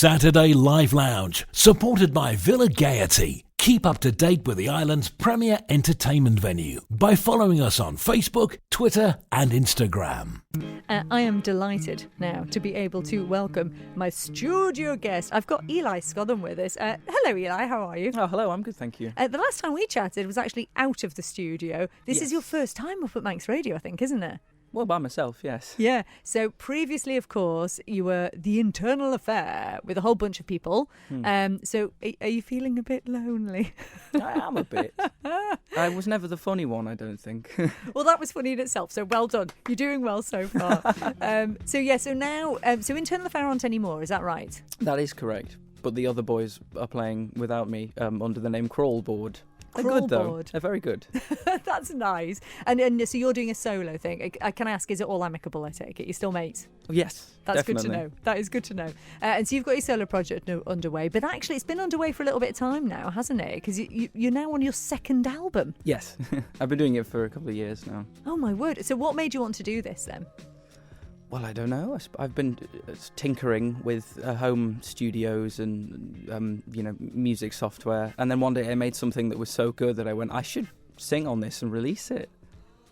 Saturday Live Lounge, supported by Villa Gaiety. Keep up to date with the island's premier entertainment venue by following us on Facebook, Twitter and Instagram. I am delighted now to be able to welcome my studio guest. I've got Elijah Scothern with us. Hello, Eli. How are you? Oh, hello. I'm good, thank you. The last time we chatted was actually out of the studio. This Yes. is your first time up at Manx Radio, I think, isn't it? Well, by myself, yes. Yeah. So previously, of course, you were the internal affair with a whole bunch of people. So are you feeling a bit lonely? I am a bit. I was never the funny one, I don't think. Well, that was funny in itself. So well done. You're doing well so far. So now, so internal affair aren't anymore. Is that right? That is correct. But the other boys are playing without me under the name Crawlboard. They're Crawlboard. good, though. They're very good. That's nice. And so you're doing a solo thing. Can I ask, is it all amicable, I take it? You're still mates? Yes, That's definitely. good to know. That is good to know. And so you've got your solo project underway, but actually it's been underway for a little bit of time now, hasn't it? Because you're now on your second album. Yes. I've been doing it for a couple of years now. Oh, my word. So what made you want to do this then? Well, I don't know. I've been tinkering with home studios and, music software. And then one day I made something that was so good that I went, I should sing on this and release it.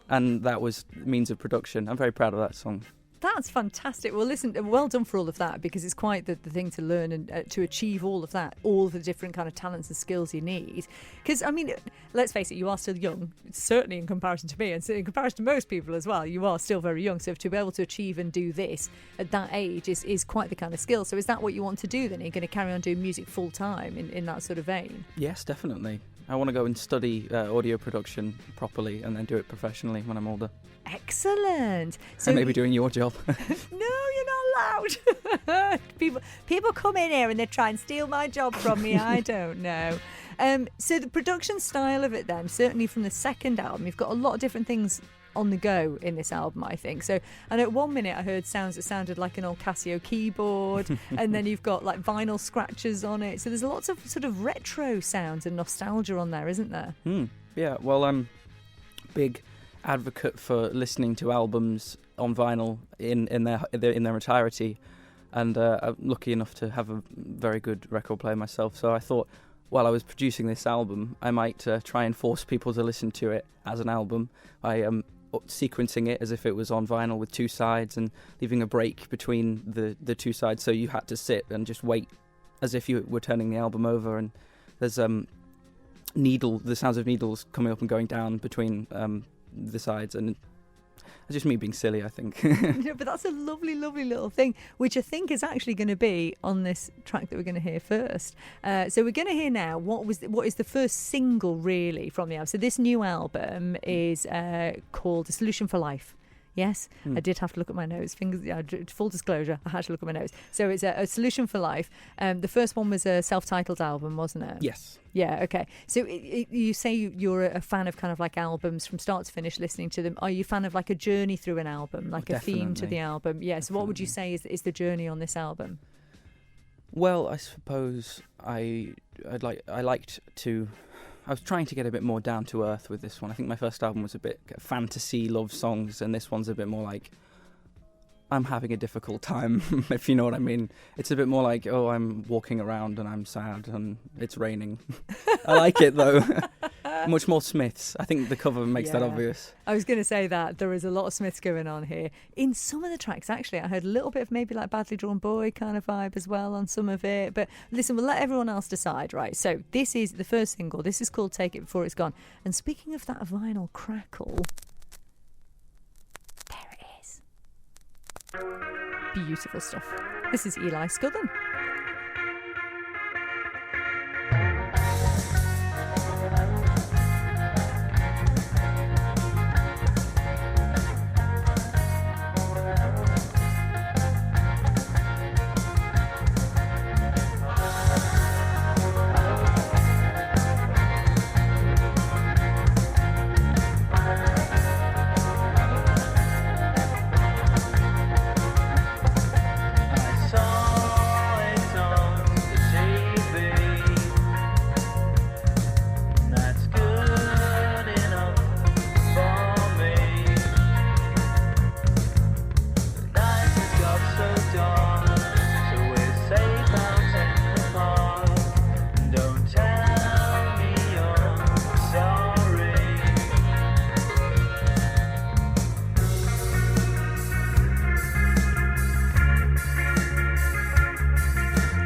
And that was means of production. I'm very proud of that song. That's fantastic. Well, listen, well done for all of that, because it's quite the thing to learn and to achieve all of that, all the different kind of talents and skills you need. Because, I mean, let's face it, you are still young, certainly in comparison to me, and in comparison to most people as well. You are still very young. So to be able to achieve and do this at that age is quite the kind of skill. So is that what you want to do then? Are you going to carry on doing music full time in that sort of vein? Yes, definitely. I want to go and study audio production properly and then do it professionally when I'm older. Excellent. So And maybe doing your job. No, you're not allowed. People come in here and they try and steal my job from me. I don't know. So the production style of it then, certainly from the second album, you've got a lot of different things on the go in this album, I think. So I know at 1 minute I heard sounds that sounded like an old Casio keyboard, and then you've got like vinyl scratches on it. So there's lots of sort of retro sounds and nostalgia on there, isn't there? Yeah, well, I'm big advocate for listening to albums on vinyl in their entirety, and I'm lucky enough to have a very good record player myself. So I thought, while I was producing this album, I might try and force people to listen to it as an album by sequencing it as if it was on vinyl with two sides and leaving a break between the two sides, so you had to sit and just wait as if you were turning the album over. And there's the sounds of needles coming up and going down between the sides, and it's just me being silly, I think. No, but that's a lovely, lovely little thing, which I think is actually going to be on this track that we're going to hear first. So we're going to hear now what is the first single really from the album. So this new album is called A Solution for Life. Yes, I did have to look at my notes. Full disclosure, I had to look at my notes. So it's a Solution for Life. The first one was a self-titled album, wasn't it? Yes. Yeah, okay. So you say you're a fan of kind of like albums from start to finish, listening to them. Are you a fan of like a journey through an album, like a theme to the album? Yes. So what would you say is the journey on this album? Well, I suppose I was trying to get a bit more down to earth with this one. I think my first album was a bit fantasy love songs, and this one's a bit more like I'm having a difficult time, if you know what I mean. It's a bit more like, oh, I'm walking around and I'm sad and it's raining. I like it though. Much more Smiths. I think the cover makes that obvious. I was going to say that there is a lot of Smiths going on here. In some of the tracks, actually, I heard a little bit of maybe like Badly Drawn Boy kind of vibe as well on some of it. But listen, we'll let everyone else decide, right? So this is the first single. This is called Take It Before It's Gone. And speaking of that vinyl crackle, there it is. Beautiful stuff. This is Elijah Scothern. I saw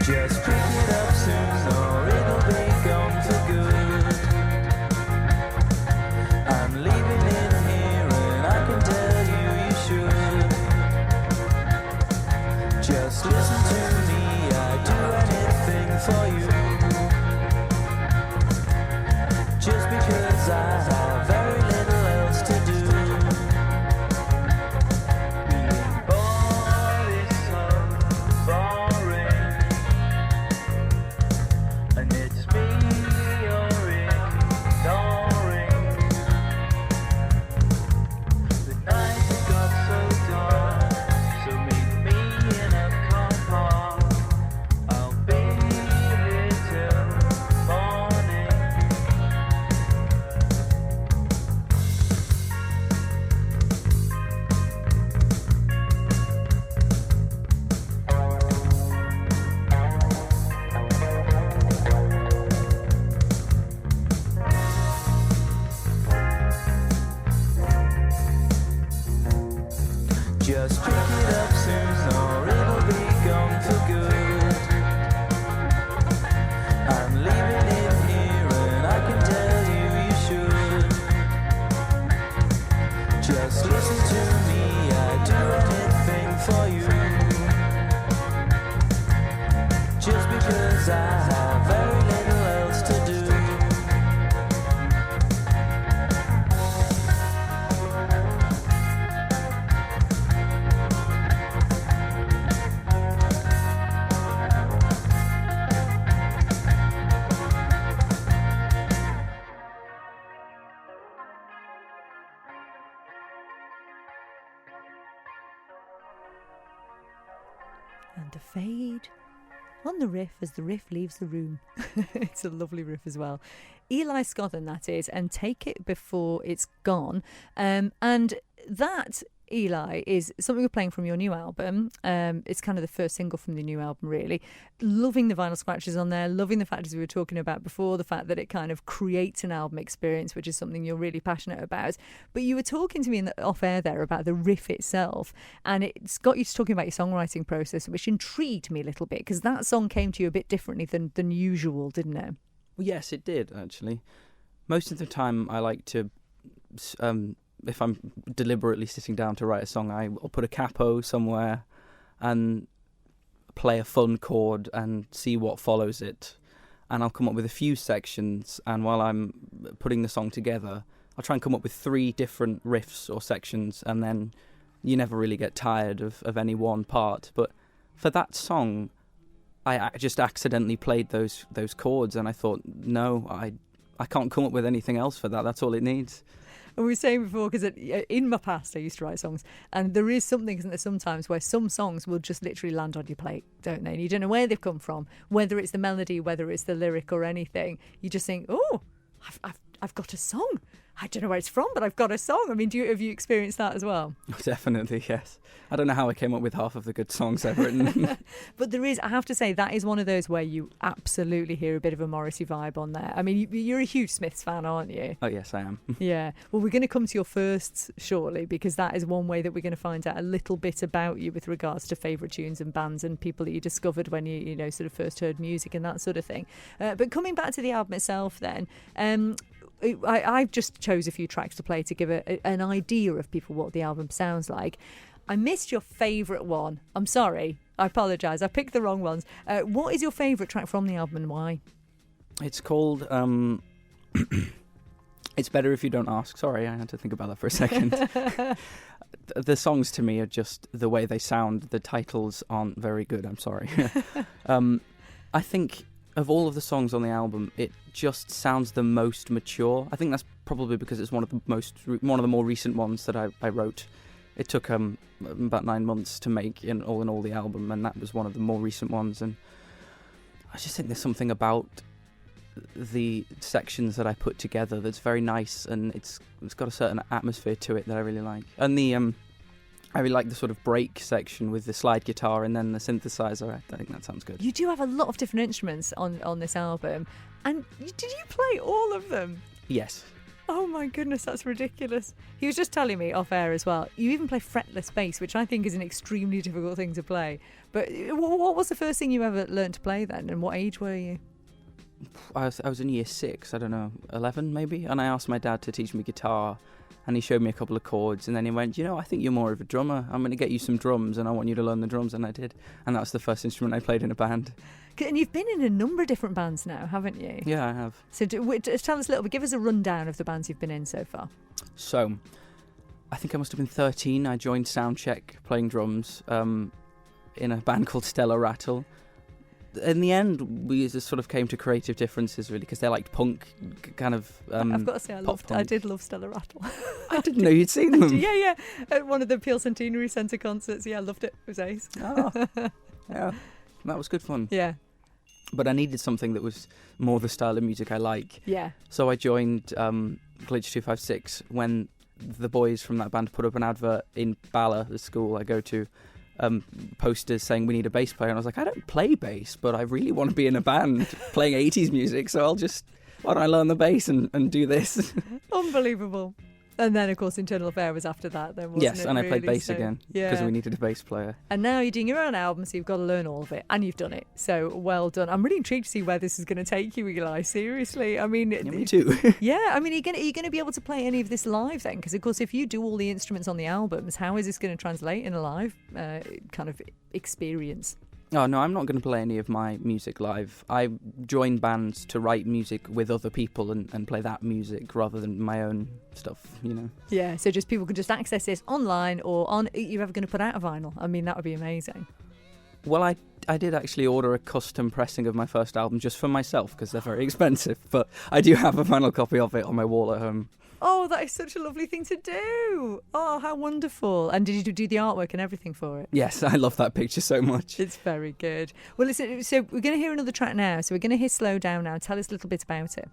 Just pick it up soon or it'll be gone for good. I'm leaving it here and I can tell you you should. Just listen to me, I'd do anything for you. Just because I have very little else to do. Being bored is so boring, and it's me you're ignoring. The night has got so dark, so meet me in a car park. I'll be here till morning. Just pick it up soon or it'll be gone for good. I'm leaving it here and I can tell you you should. Just listen to me, I'd do anything for you. Just because I have very little else to do. And a fade on the riff as the riff leaves the room. It's a lovely riff as well. Elijah Scothern, that is, and Take It Before It's Gone. And that, Eli, is something we're playing from your new album. It's kind of the first single from the new album, really. Loving the vinyl scratches on there, loving the fact, as we were talking about before, the fact that it kind of creates an album experience, which is something you're really passionate about. But you were talking to me off air there about the riff itself, and it's got you talking about your songwriting process, which intrigued me a little bit, because that song came to you a bit differently than usual, didn't it? Well, yes, it did, actually. Most of the time I like to... if I'm deliberately sitting down to write a song, I'll put a capo somewhere and play a fun chord and see what follows it. And I'll come up with a few sections, and while I'm putting the song together, I'll try and come up with 3 different riffs or sections, and then you never really get tired of any one part. But for that song, I just accidentally played those chords, and I thought, no, I can't come up with anything else for that. That's all it needs. And we were saying before, because in my past I used to write songs, and there is something, isn't there, sometimes where some songs will just literally land on your plate, don't they? And you don't know where they've come from, whether it's the melody, whether it's the lyric or anything. You just think, oh, I've got a song. I don't know where it's from, but I've got a song. I mean, have you experienced that as well? Definitely, yes. I don't know how I came up with half of the good songs I've written. But there is, I have to say, that is one of those where you absolutely hear a bit of a Morrissey vibe on there. I mean, you're a huge Smiths fan, aren't you? Oh, yes, I am. Yeah. Well, we're going to come to your firsts shortly, because that is one way that we're going to find out a little bit about you with regards to favourite tunes and bands and people that you discovered when you sort of first heard music and that sort of thing. But coming back to the album itself then, I've just chose a few tracks to play to give an idea of people what the album sounds like. I missed your favourite one. I'm sorry. I apologise. I picked the wrong ones. What is your favourite track from the album and why? It's called... It's Better If You Don't Ask. Sorry, I had to think about that for a second. The songs to me are just the way they sound. The titles aren't very good. I'm sorry. I think... of all of the songs on the album, it just sounds the most mature. I think that's probably because it's one of the more recent ones that I wrote. It took about 9 months to make in all the album, and that was one of the more recent ones. And I just think there's something about the sections that I put together that's very nice, and it's got a certain atmosphere to it that I really like. And I really like the sort of break section with the slide guitar and then the synthesizer. I think that sounds good. You do have a lot of different instruments on this album. And did you play all of them? Yes. Oh my goodness, that's ridiculous. He was just telling me off air as well, you even play fretless bass, which I think is an extremely difficult thing to play. But what was the first thing you ever learned to play then, and what age were you? I was in year 6, I don't know, 11 maybe, and I asked my dad to teach me guitar, and he showed me a couple of chords, and then he went, I think you're more of a drummer. I'm going to get you some drums, and I want you to learn the drums, and I did. And that was the first instrument I played in a band. And you've been in a number of different bands now, haven't you? Yeah, I have. So tell us a little bit, give us a rundown of the bands you've been in so far. So, I think I must have been 13. I joined Soundcheck playing drums in a band called Stella Rattle. In the end, we just sort of came to creative differences, really, because they liked punk, kind of. I've got to say, I did love Stella Rattle. I didn't know you'd seen them. Yeah. At one of the Peel Centenary Centre concerts. Yeah, I loved it. It was ace. Oh, yeah, that was good fun. Yeah. But I needed something that was more the style of music I like. Yeah. So I joined Glitch 256 when the boys from that band put up an advert in Bala, the school I go to. Posters saying we need a bass player, and I was like, I don't play bass, but I really want to be in a band playing 80s music, so why don't I learn the bass and do this? Unbelievable. And then, of course, Internal Affair was after that, then, wasn't it? Yes, and I played really? bass again because we needed a bass player. And now you're doing your own album, so you've got to learn all of it, and you've done it. So well done. I'm really intrigued to see where this is going to take you, Eli. Seriously, I mean, yeah, me too. Yeah, I mean, are you going to be able to play any of this live then? Because of course, if you do all the instruments on the albums, how is this going to translate in a live kind of experience? Oh, no, I'm not going to play any of my music live. I join bands to write music with other people and play that music rather than my own stuff, Yeah, so just people can just access this online or on. Are you ever going to put out a vinyl? I mean, that would be amazing. Well, I did actually order a custom pressing of my first album just for myself because they're very expensive, but I do have a vinyl copy of it on my wall at home. Oh, that is such a lovely thing to do. Oh, how wonderful. And did you do the artwork and everything for it? Yes, I love that picture so much. It's very good. Well, listen, so we're going to hear another track now. So we're going to hear Slow Down now. Tell us a little bit about it.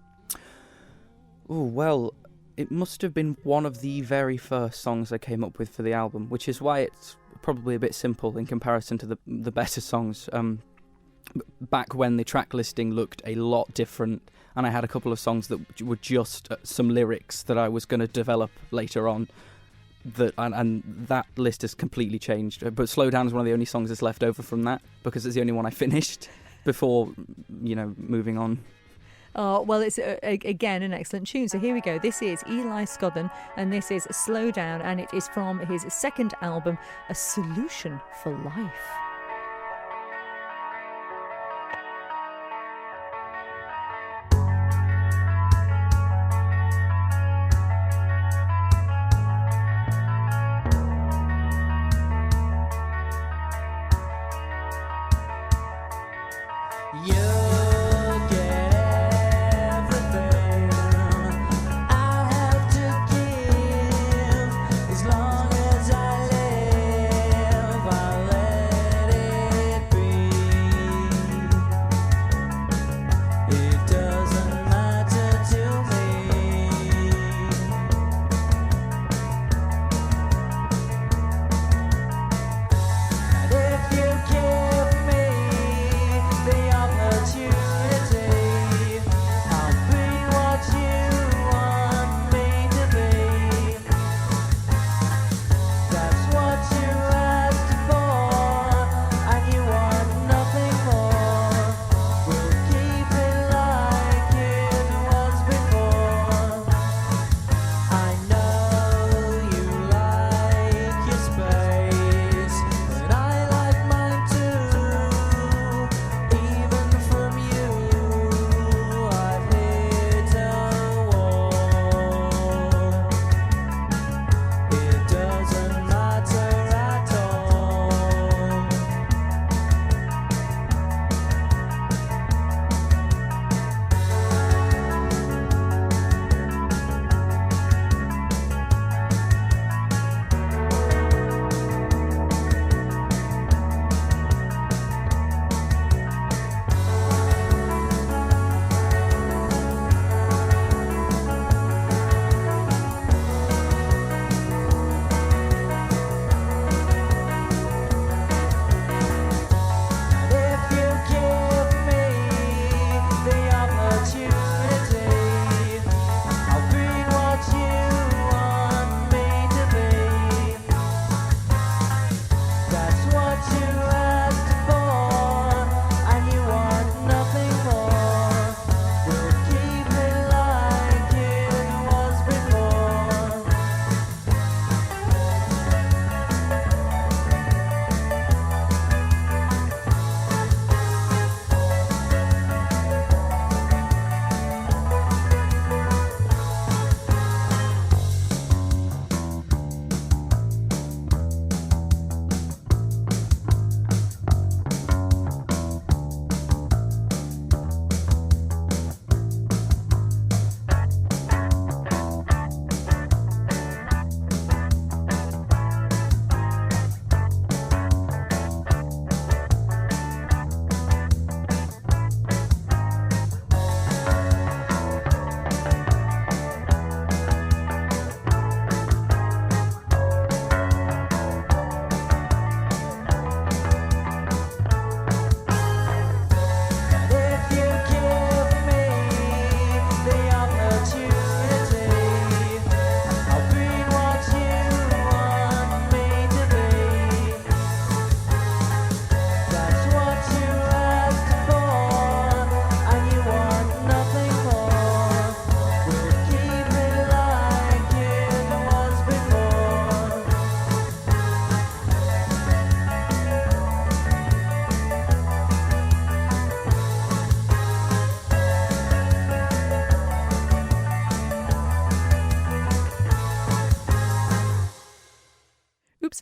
Oh, well, it must have been one of the very first songs I came up with for the album, which is why it's probably a bit simple in comparison to the better songs. Back when the track listing looked a lot different, and I had a couple of songs that were just some lyrics that I was going to develop later on. And that list has completely changed. But Slow Down is one of the only songs that's left over from that because it's the only one I finished before, moving on. Oh, well, it's, again, an excellent tune. So here we go. This is Elijah Scothern, and this is Slow Down, and it is from his second album, A Solution for Life.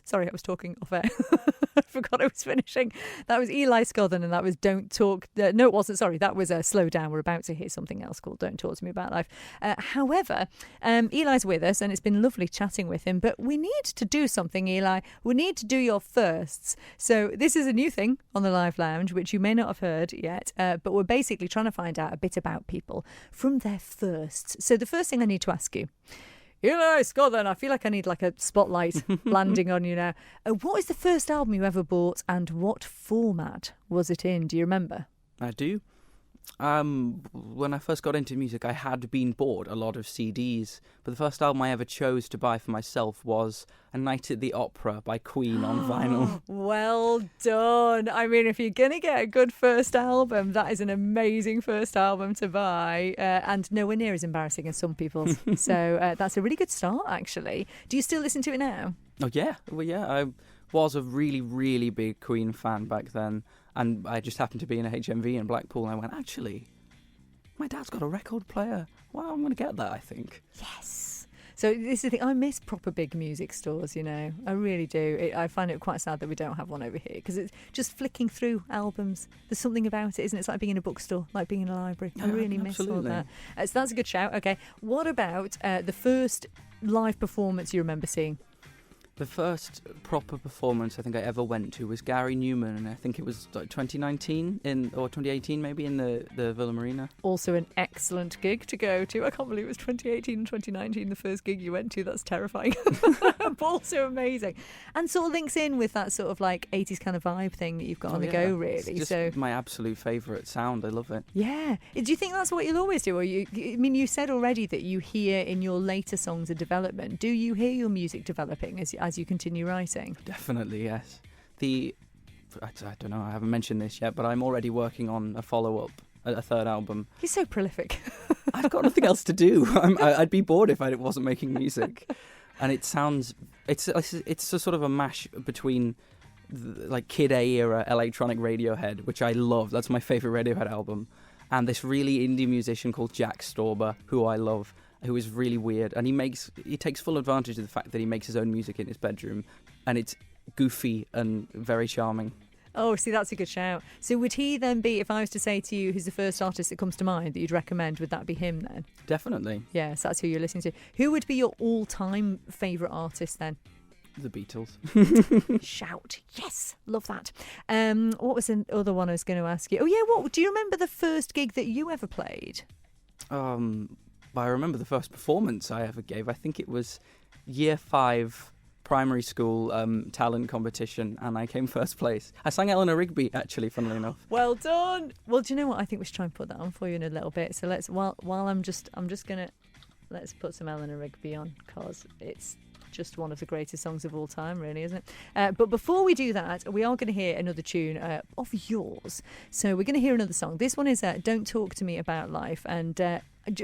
Sorry, I was talking off air. I forgot I was finishing. That was Eli Scothern, and that was Don't Talk. No, it wasn't. Sorry, that was Slow Down. We're about to hear something else called Don't Talk to Me About Life. However, Eli's with us, and it's been lovely chatting with him. But we need to do something, Eli. We need to do your firsts. So this is a new thing on the Live Lounge, which you may not have heard yet. But we're basically trying to find out a bit about people from their firsts. So the first thing I need to ask you, Eli Scothern, I feel like I need like a spotlight landing on you now. What is the first album you ever bought, and what format was it in? Do you remember? I do. When I first got into music, I had been bought a lot of CDs, but the first album I ever chose to buy for myself was A Night at the Opera by Queen on vinyl. Well done. I mean, if you're going to get a good first album, that is an amazing first album to buy, and nowhere near as embarrassing as some people's. So that's a really good start, actually. Do you still listen to it now? Oh, yeah. Well, yeah, I was a really, really big Queen fan back then. And I just happened to be in a HMV in Blackpool, and I went, actually, my dad's got a record player. Well, I'm going to get that, I think. Yes. So this is the thing. I miss proper big music stores, you know. I really do. I find it quite sad that we don't have one over here, because it's just flicking through albums. There's something about it, isn't it? It's like being in a bookstore, like being in a library. I really miss all that. So that's a good shout. Okay. What about the first live performance you remember seeing? The first proper performance I think I ever went to was Gary Newman, and I think it was like 2019 or 2018 maybe in the Villa Marina. Also an excellent gig to go to. I can't believe it was 2018 and 2019 the first gig you went to. That's terrifying. But also amazing. And sort of links in with that sort of like 80s kind of vibe thing that you've got on the go, really. It's just my absolute favourite sound. I love it. Yeah. Do you think that's what you'll always do? Or I mean, you said already that you hear in your later songs a development. Do you hear your music developing as you continue writing? Definitely, yes. I don't know, I haven't mentioned this yet, but I'm already working on a follow-up, a third album. You're so prolific. I've got nothing else to do. I'd be bored if I wasn't making music. And it sounds, it's a sort of a mash between like Kid A era electronic Radiohead, which I love. That's my favourite Radiohead album. And this really indie musician called Jack Stauber, who I love, who is really weird, and he takes full advantage of the fact that he makes his own music in his bedroom, and it's goofy and very charming. Oh, see, that's a good shout. So would he then be, if I was to say to you, who's the first artist that comes to mind that you'd recommend, would that be him then? Definitely. Yes, that's who you're listening to. Who would be your all-time favourite artist then? The Beatles. Shout. Yes, love that. What was the other one I was going to ask you? Oh, yeah, what do you remember the first gig that you ever played? I remember the first performance I ever gave. I think it was Year 5 primary school talent competition, and I came first place. I sang Eleanor Rigby, actually, funnily enough. Well done. Well, do you know what? I think we should try and put that on for you in a little bit. So let's while I'm just gonna let's put some Eleanor Rigby on, because it's just one of the greatest songs of all time, really, isn't it? But before we do that, we are going to hear another tune of yours. So we're going to hear another song. This one is Don't Talk to Me About Life. And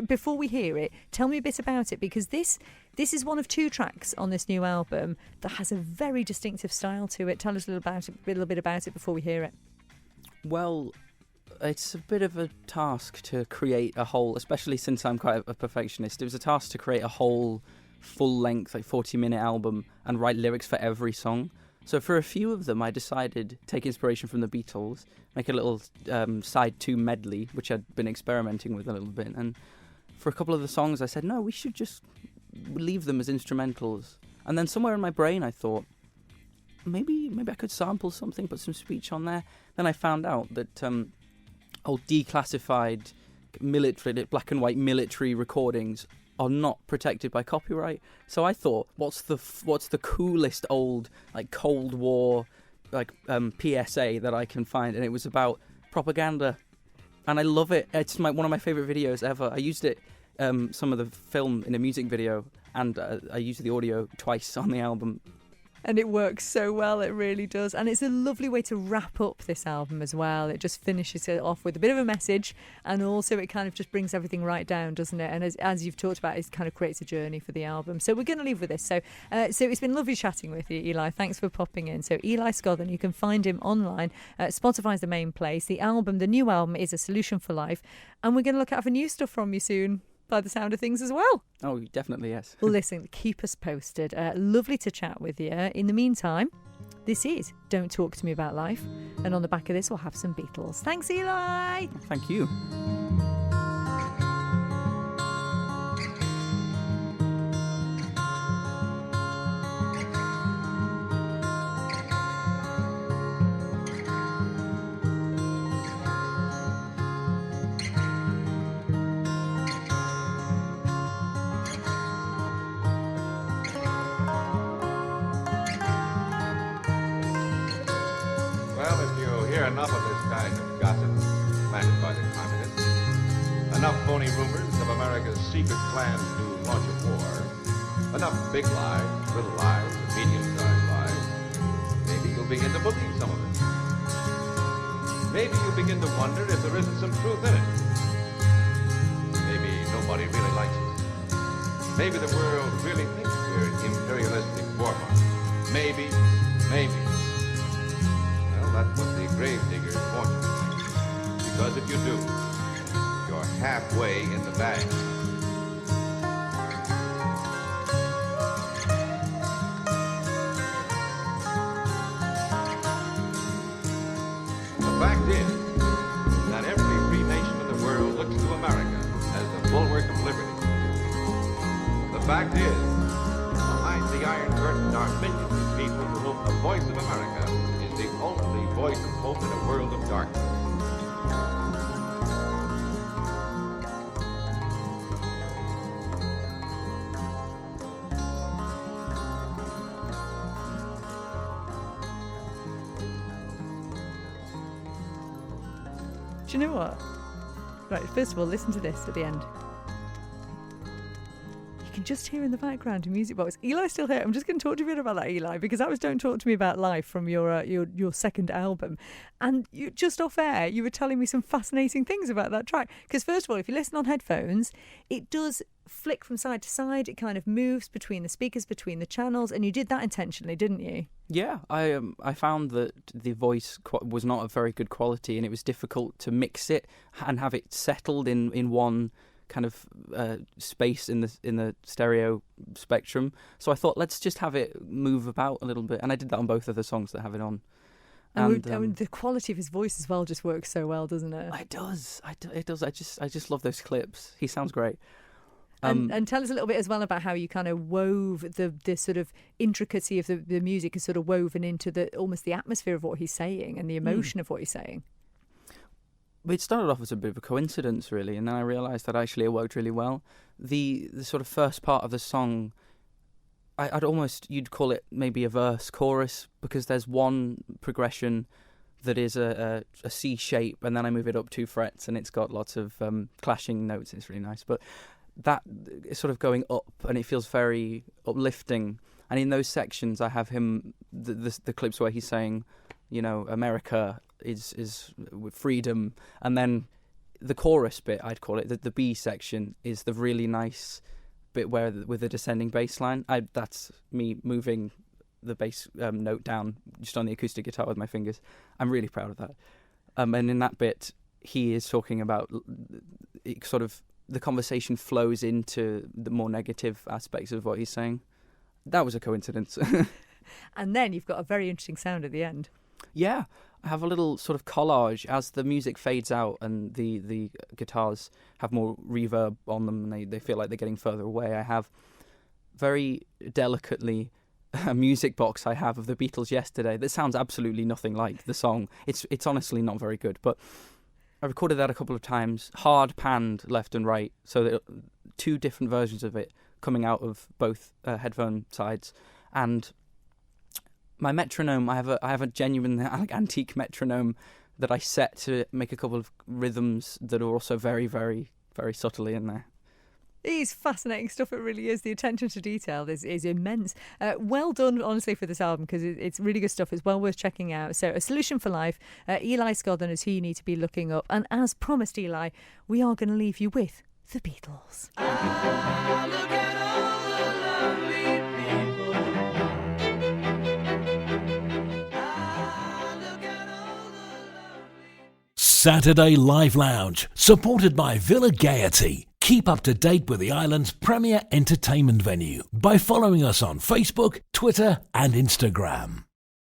before we hear it, tell me a bit about it, because this is one of 2 tracks on this new album that has a very distinctive style to it. Tell us a little bit about it before we hear it. Well, it's a bit of a task to create a whole, especially since I'm quite a perfectionist. It was a task to create a whole full-length, like 40-minute album and write lyrics for every song. So for a few of them, I decided to take inspiration from the Beatles, make a little side 2 medley, which I'd been experimenting with a little bit. And for a couple of the songs, I said, no, we should just leave them as instrumentals. And then somewhere in my brain, I thought, maybe I could sample something, put some speech on there. Then I found out that old declassified military, black and white military recordings are not protected by copyright. So I thought, what's the coolest old like Cold War like PSA that I can find? And it was about propaganda, and I love it. It's one of my favorite videos ever. I used it some of the film in a music video, and I used the audio twice on the album. And it works so well, it really does. And it's a lovely way to wrap up this album as well. It just finishes it off with a bit of a message, and also it kind of just brings everything right down, doesn't it? And as you've talked about, it kind of creates a journey for the album. So we're going to leave with this. So it's been lovely chatting with you, Eli. Thanks for popping in. So Eli Scothern, you can find him online. Spotify's the main place. The new album is A Solution for Life. And we're going to look out for new stuff from you soon. by the sound of things as well. Oh, definitely, yes. Well, listen, keep us posted. Lovely to chat with you. In the meantime, this is Don't Talk to Me About Life. And on the back of this, we'll have some Beatles. Thanks, Eli. Thank you. Well, if you hear enough of this kind of gossip planted by the communists, enough phony rumors of America's secret plans to launch a war, enough big lies, little lies, medium-sized lies, maybe you'll begin to believe some of it. Maybe you'll begin to wonder if there isn't some truth in it. Maybe nobody really likes us. Maybe the world really thinks we're imperialistic warmongers. Maybe. That's what the gravediggers want you to think. Because if you do, you're halfway in the bag. The fact is that every free nation in the world looks to America as the bulwark of liberty. The fact is, behind the Iron Curtain are millions of people to whom the voice of America is the only voice of hope in a world of darkness. Do you know what? Right, first of all, listen to this at the end. You can just hear in the background a music box. Eli's still here. I'm just going to talk to you a bit about that, Eli, because that was Don't Talk to Me About Life from your second album. And you, just off air, you were telling me some fascinating things about that track. Because first of all, if you listen on headphones, it does flick from side to side. It kind of moves between the speakers, between the channels. And you did that intentionally, didn't you? Yeah, I found that the voice was not of very good quality, and it was difficult to mix it and have it settled in one kind of space in the stereo spectrum. So I thought, let's just have it move about a little bit, and I did that on both of the songs that have it on. And the quality of his voice as well just works so well, doesn't it? It does. It does. I just love those clips. He sounds great. And tell us a little bit as well about how you kind of wove the sort of intricacy of the music is sort of woven into almost the atmosphere of what he's saying and the emotion of what he's saying. It started off as a bit of a coincidence, really, and then I realised that actually it worked really well. The sort of first part of the song, you'd call it maybe a verse chorus, because there's one progression that is a C shape, and then I move it up 2 frets, and it's got lots of clashing notes. It's really nice, but that is sort of going up, and it feels very uplifting. And in those sections, I have him the clips where he's saying, you know, America is with freedom, and then the chorus bit, I'd call it the B section, is the really nice bit where with the descending bass line. That's me moving the bass note down just on the acoustic guitar with my fingers. I'm really proud of that. And in that bit, he is talking about sort of the conversation flows into the more negative aspects of what he's saying. That was a coincidence. And then you've got a very interesting sound at the end. Yeah, I have a little sort of collage as the music fades out and the guitars have more reverb on them and they feel like they're getting further away. I have very delicately a music box I have of the Beatles Yesterday that sounds absolutely nothing like the song. It's honestly not very good, but I recorded that a couple of times, hard panned left and right, so that 2 different versions of it coming out of both headphone sides. And my metronome, I have a genuine antique metronome that I set to make a couple of rhythms that are also very, very, very subtly in there. It is fascinating stuff, it really is. The attention to detail is immense. Well done, honestly, for this album, because it's really good stuff. It's well worth checking out. So, A Solution for Life, Eli Scothern is who you need to be looking up. And as promised, Eli, we are going to leave you with the Beatles. Look at all the lovely people. Look at all the lovely. Saturday Live Lounge, supported by Villa Gaiety. Keep up to date with the island's premier entertainment venue by following us on Facebook, Twitter and Instagram.